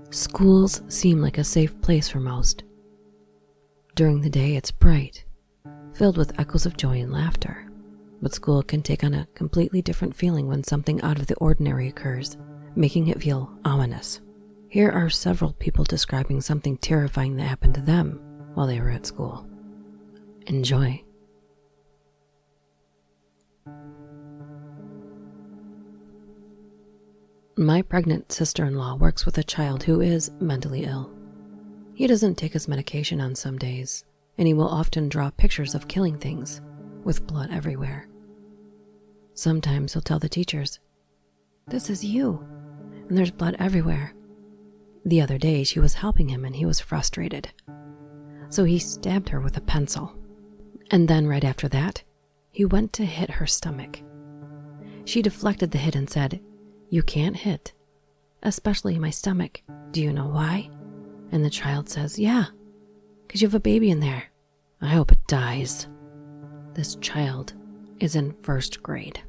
Schools seem like a safe place for most. During the day, it's bright, filled with echoes of joy and laughter. But school can take on a completely different feeling when something out of the ordinary occurs, making it feel ominous. Here are several people describing something terrifying that happened to them while they were at school. Enjoy. My pregnant sister-in-law works with a child who is mentally ill. He doesn't take his medication on some days, and he will often draw pictures of killing things with blood everywhere. Sometimes he'll tell the teachers, "This is you," and there's blood everywhere. The other day she was helping him and he was frustrated. So he stabbed her with a pencil. And then right after that, he went to hit her stomach. She deflected the hit and said, "You can't hit, especially my stomach. Do you know why?" And the child says, "Yeah, because you have a baby in there. I hope it dies." This child is in 1st grade.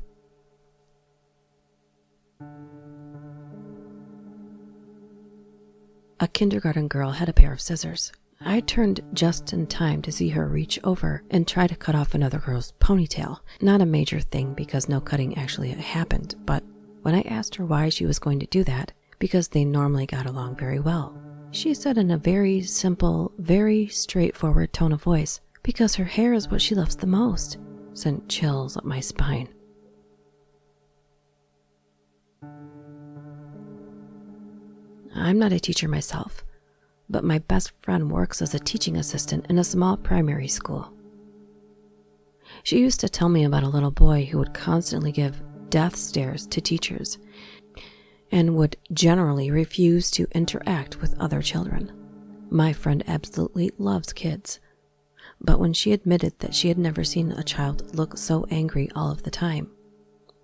A kindergarten girl had a pair of scissors. I turned just in time to see her reach over and try to cut off another girl's ponytail. Not a major thing because no cutting actually happened, but when I asked her why she was going to do that, because they normally got along very well, she said in a very simple, very straightforward tone of voice, because her hair is what she loves the most. Sent chills up my spine. I'm not a teacher myself, but my best friend works as a teaching assistant in a small primary school. She used to tell me about a little boy who would constantly give death stares to teachers and would generally refuse to interact with other children. My friend absolutely loves kids, but when she admitted that she had never seen a child look so angry all of the time,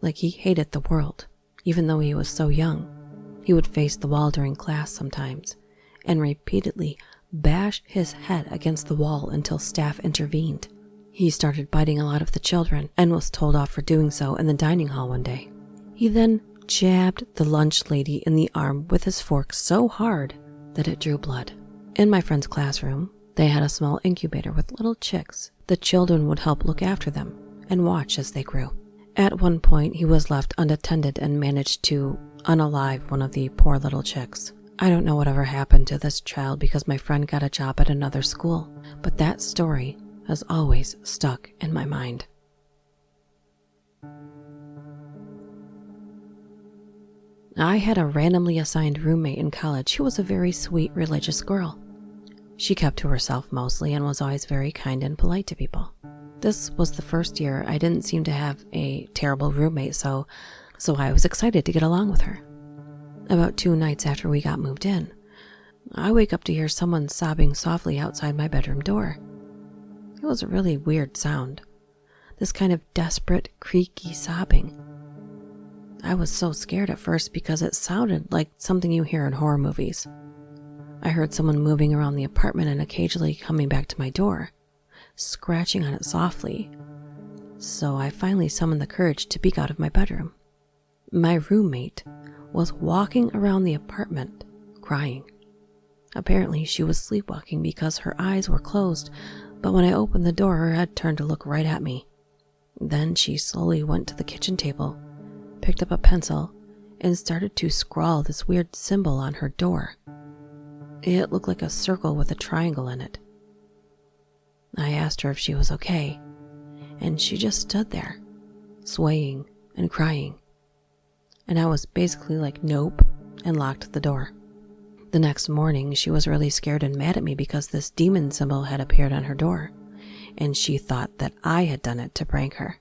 like he hated the world, even though he was so young, he would face the wall during class sometimes and repeatedly bash his head against the wall until staff intervened. He started biting a lot of the children and was told off for doing so in the dining hall one day. He then jabbed the lunch lady in the arm with his fork so hard that it drew blood. In my friend's classroom, they had a small incubator with little chicks. The children would help look after them and watch as they grew. At one point, he was left unattended and managed to unalive one of the poor little chicks. I don't know whatever happened to this child because my friend got a job at another school, but that story has always stuck in my mind. I had a randomly assigned roommate in college who was a very sweet religious girl. She kept to herself mostly and was always very kind and polite to people. This was the first year I didn't seem to have a terrible roommate, so I was excited to get along with her. About 2 nights after we got moved in, I wake up to hear someone sobbing softly outside my bedroom door. It was a really weird sound, this kind of desperate, creaky sobbing. I was so scared at first because it sounded like something you hear in horror movies. I heard someone moving around the apartment and occasionally coming back to my door, scratching on it softly, so I finally summoned the courage to peek out of my bedroom. My roommate was walking around the apartment, crying. Apparently she was sleepwalking because her eyes were closed, but when I opened the door, her head turned to look right at me. Then she slowly went to the kitchen table, picked up a pencil, and started to scrawl this weird symbol on her door. It looked like a circle with a triangle in it. I asked her if she was okay, and she just stood there, swaying and crying. And I was basically like, nope, and locked the door. The next morning, she was really scared and mad at me because this demon symbol had appeared on her door, and she thought that I had done it to prank her.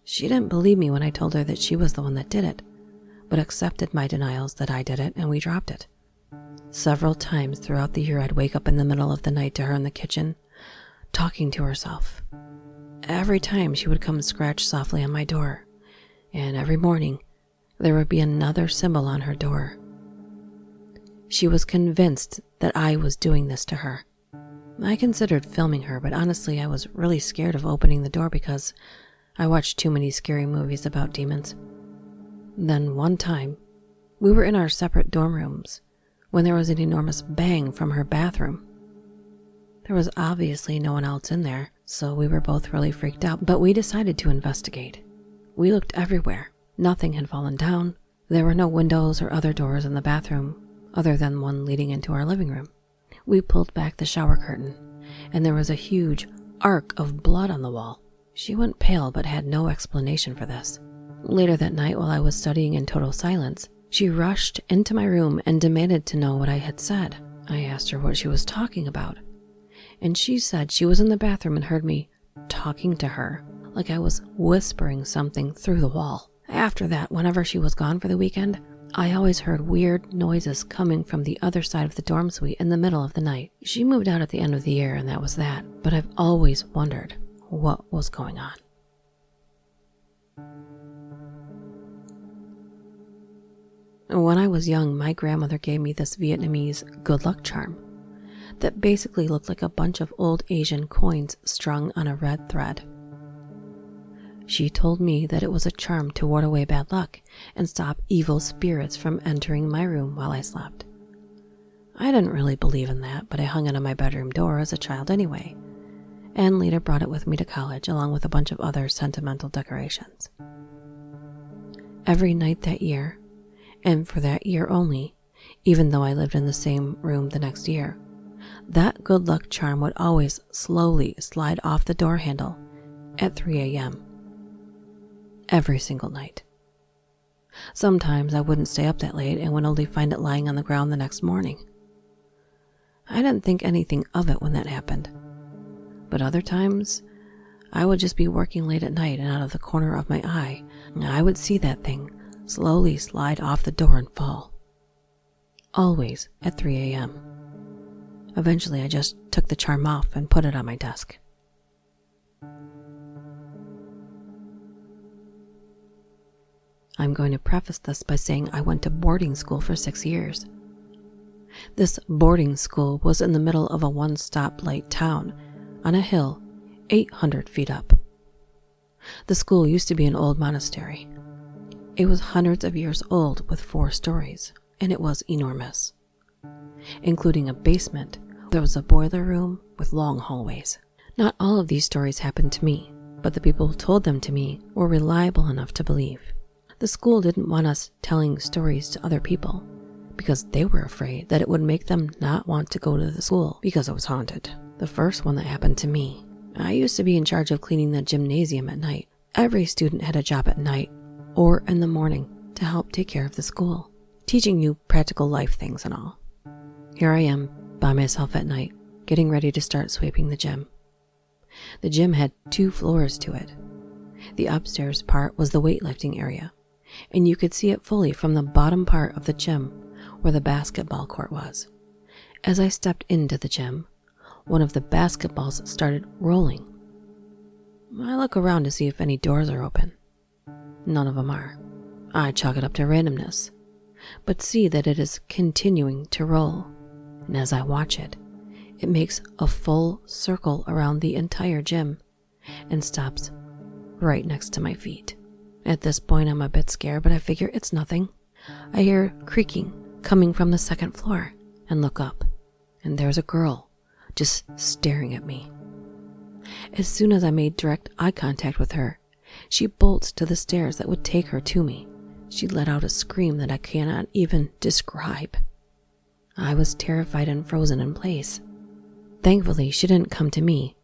She didn't believe me when I told her that she was the one that did it, but accepted my denials that I did it, and we dropped it. Several times throughout the year, I'd wake up in the middle of the night to her in the kitchen, talking to herself. Every time she would come and scratch softly on my door, and every morning there would be another symbol on her door. She was convinced that I was doing this to her. I considered filming her, but honestly I was really scared of opening the door because I watched too many scary movies about demons. Then one time, we were in our separate dorm rooms when there was an enormous bang from her bathroom. There was obviously no one else in there, so we were both really freaked out, but we decided to investigate. We looked everywhere. Nothing had fallen down. There were no windows or other doors in the bathroom other than one leading into our living room. We pulled back the shower curtain, and there was a huge arc of blood on the wall. She went pale but had no explanation for this. Later that night, while I was studying in total silence, she rushed into my room and demanded to know what I had said. I asked her what she was talking about, and she said she was in the bathroom and heard me talking to her, like I was whispering something through the wall. After that, whenever she was gone for the weekend, I always heard weird noises coming from the other side of the dorm suite in the middle of the night. She moved out at the end of the year, and that was that, but I've always wondered what was going on. When I was young, my grandmother gave me this Vietnamese good luck charm that basically looked like a bunch of old Asian coins strung on a red thread. She told me that it was a charm to ward away bad luck and stop evil spirits from entering my room while I slept. I didn't really believe in that, but I hung it on my bedroom door as a child anyway, and later brought it with me to college along with a bunch of other sentimental decorations. Every night that year, and for that year only, even though I lived in the same room the next year, that good luck charm would always slowly slide off the door handle at 3 a.m. every single night. Sometimes I wouldn't stay up that late and would only find it lying on the ground the next morning. I didn't think anything of it when that happened, but other times I would just be working late at night, and out of the corner of my eye, I would see that thing slowly slide off the door and fall. Always at 3 a.m. Eventually, I just took the charm off and put it on my desk. I'm going to preface this by saying I went to boarding school for 6 years. This boarding school was in the middle of a one-stoplight town on a hill 800 feet up. The school used to be an old monastery. It was hundreds of years old with 4 stories, and it was enormous. Including a basement, there was a boiler room with long hallways. Not all of these stories happened to me, but the people who told them to me were reliable enough to believe. The school didn't want us telling stories to other people because they were afraid that it would make them not want to go to the school because it was haunted. The first one that happened to me, I used to be in charge of cleaning the gymnasium at night. Every student had a job at night or in the morning to help take care of the school, teaching you practical life things and all. Here I am by myself at night, getting ready to start sweeping the gym. The gym had 2 floors to it. The upstairs part was the weightlifting area, and you could see it fully from the bottom part of the gym where the basketball court was. As I stepped into the gym, one of the basketballs started rolling. I look around to see if any doors are open. None of them are. I chalk it up to randomness, but see that it is continuing to roll, and as I watch it, it makes a full circle around the entire gym and stops right next to my feet. At this point, I'm a bit scared, but I figure it's nothing. I hear creaking coming from the 2nd floor and look up, and there's a girl just staring at me. As soon as I made direct eye contact with her, she bolts to the stairs that would take her to me. She let out a scream that I cannot even describe. I was terrified and frozen in place. Thankfully, she didn't come to me,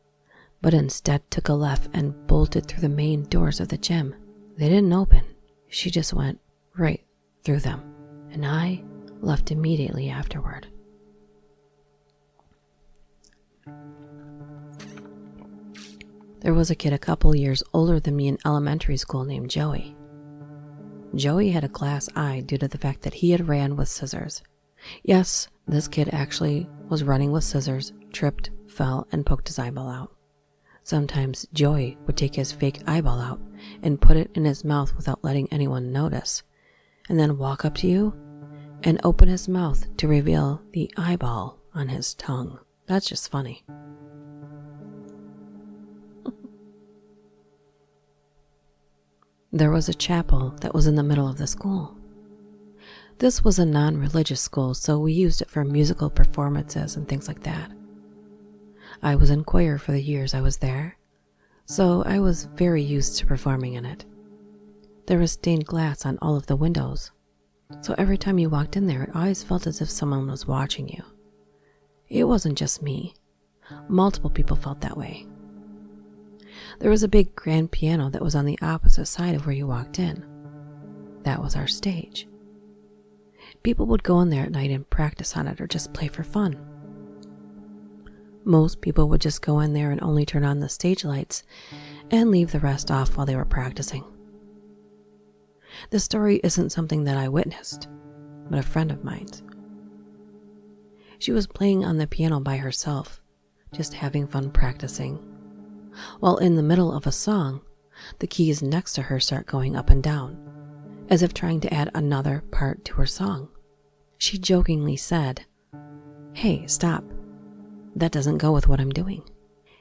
but instead took a left and bolted through the main doors of the gym. They didn't open. She just went right through them, and I left immediately afterward. There was a kid a couple years older than me in elementary school named Joey. Joey had a glass eye due to the fact that he had ran with scissors. Yes, this kid actually was running with scissors, tripped, fell, and poked his eyeball out. Sometimes Joey would take his fake eyeball out and put it in his mouth without letting anyone notice, and then walk up to you and open his mouth to reveal the eyeball on his tongue. That's just funny. There was a chapel that was in the middle of the school. This was a non-religious school, so we used it for musical performances and things like that. I was in choir for the years I was there, so I was very used to performing in it. There was stained glass on all of the windows, so every time you walked in there, it always felt as if someone was watching you. It wasn't just me. Multiple people felt that way. There was a big grand piano that was on the opposite side of where you walked in. That was our stage. People would go in there at night and practice on it or just play for fun. Most people would just go in there and only turn on the stage lights and leave the rest off while they were practicing. This story isn't something that I witnessed, but a friend of mine's. She was playing on the piano by herself, just having fun practicing. While in the middle of a song, the keys next to her start going up and down, as if trying to add another part to her song. She jokingly said, "Hey, stop. That doesn't go with what I'm doing."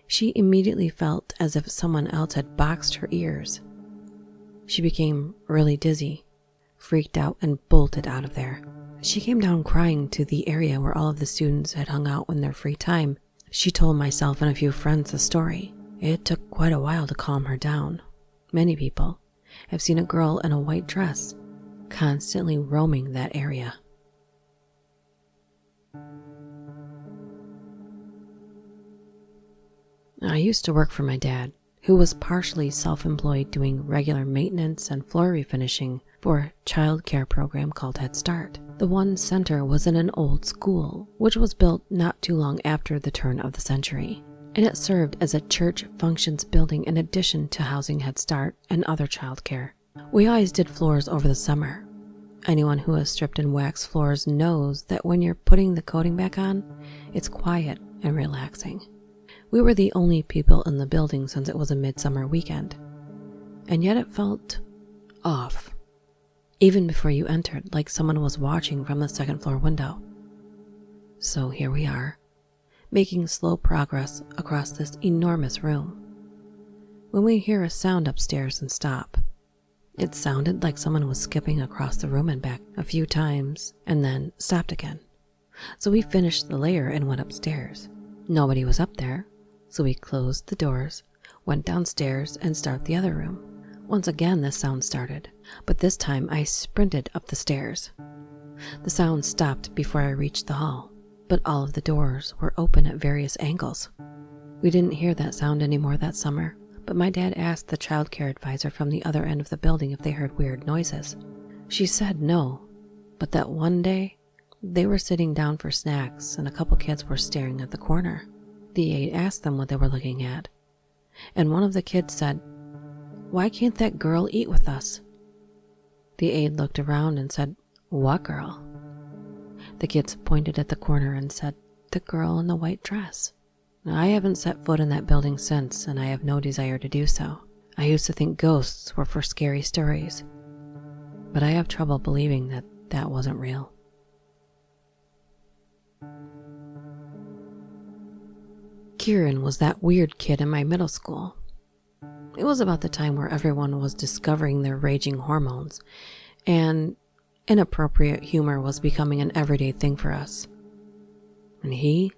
She immediately felt as if someone else had boxed her ears. She became really dizzy, freaked out, and bolted out of there. She came down crying to the area where all of the students had hung out in their free time. She told myself and a few friends the story. It took quite a while to calm her down. Many people have seen a girl in a white dress constantly roaming that area. I used to work for my dad, who was partially self-employed doing regular maintenance and floor refinishing for a child care program called Head Start. The one center was in an old school, which was built not too long after the turn of the century, and it served as a church functions building in addition to housing Head Start and other child care. We always did floors over the summer. Anyone who has stripped and waxed floors knows that when you're putting the coating back on, it's quiet and relaxing. We were the only people in the building since it was a midsummer weekend, and yet it felt off, even before you entered, like someone was watching from the second floor window. So here we are, making slow progress across this enormous room, when we hear a sound upstairs and stop. It sounded like someone was skipping across the room and back a few times and then stopped again. So we finished the layer and went upstairs. Nobody was up there, so we closed the doors, went downstairs, and started the other room. Once again, the sound started, but this time I sprinted up the stairs. The sound stopped before I reached the hall, but all of the doors were open at various angles. We didn't hear that sound anymore that summer, but my dad asked the child care advisor from the other end of the building if they heard weird noises. She said no, but that one day, they were sitting down for snacks and a couple kids were staring at the corner. The aide asked them what they were looking at, and one of the kids said, "Why can't that girl eat with us?" The aide looked around and said, "What girl?" The kids pointed at the corner and said, "The girl in the white dress." I haven't set foot in that building since, and I have no desire to do so. I used to think ghosts were for scary stories, but I have trouble believing that that wasn't real. Kieran was that weird kid in my middle school. It was about the time where everyone was discovering their raging hormones, and inappropriate humor was becoming an everyday thing for us. And he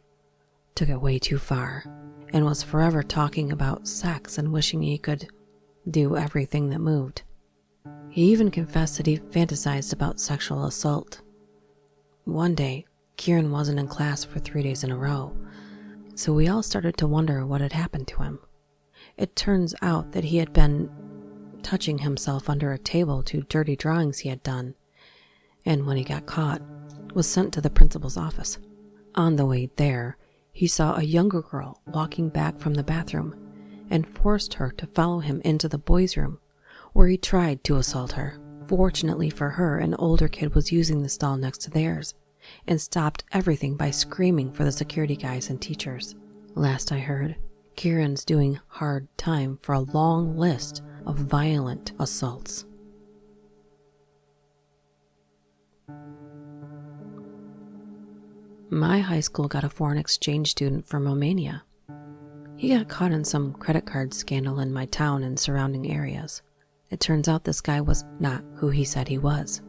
took it way too far, and was forever talking about sex and wishing he could do everything that moved. He even confessed that he fantasized about sexual assault. One day, Kieran wasn't in class for 3 days in a row, so we all started to wonder what had happened to him. It turns out that he had been touching himself under a table to dirty drawings he had done, and when he got caught, was sent to the principal's office. On the way there, he saw a younger girl walking back from the bathroom and forced her to follow him into the boys' room, where he tried to assault her. Fortunately for her, an older kid was using the stall next to theirs and stopped everything by screaming for the security guys and teachers. Last I heard, Kieran's doing hard time for a long list of violent assaults. My high school got a foreign exchange student from Romania. He got caught in some credit card scandal in my town and surrounding areas. it turns out this guy was not who he said he was.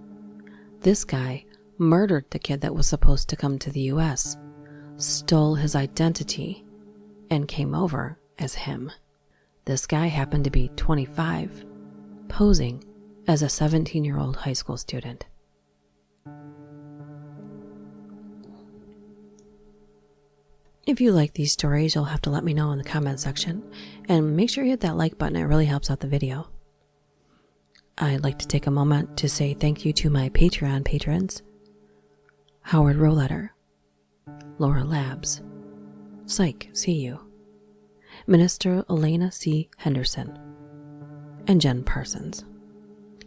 This guy murdered the kid that was supposed to come to the US, stole his identity, and came over as him. This guy happened to be 25, posing as a 17-year-old high school student. If you like these stories, you'll have to let me know in the comment section, and make sure you hit that like button. It really helps out the video. I'd like to take a moment to say thank you to my Patreon patrons: Howard RHOLETTER, Laura LAABS, Psych CU, Minister ELENA C. Henderson, and Jen Parsons.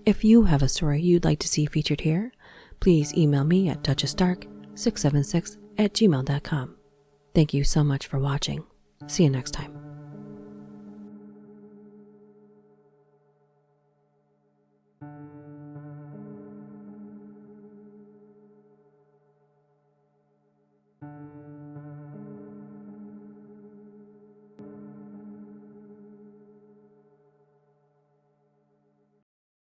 If you have a story you'd like to see featured here, please email me at duchessdark676@gmail.com. Thank you so much for watching. See you next time.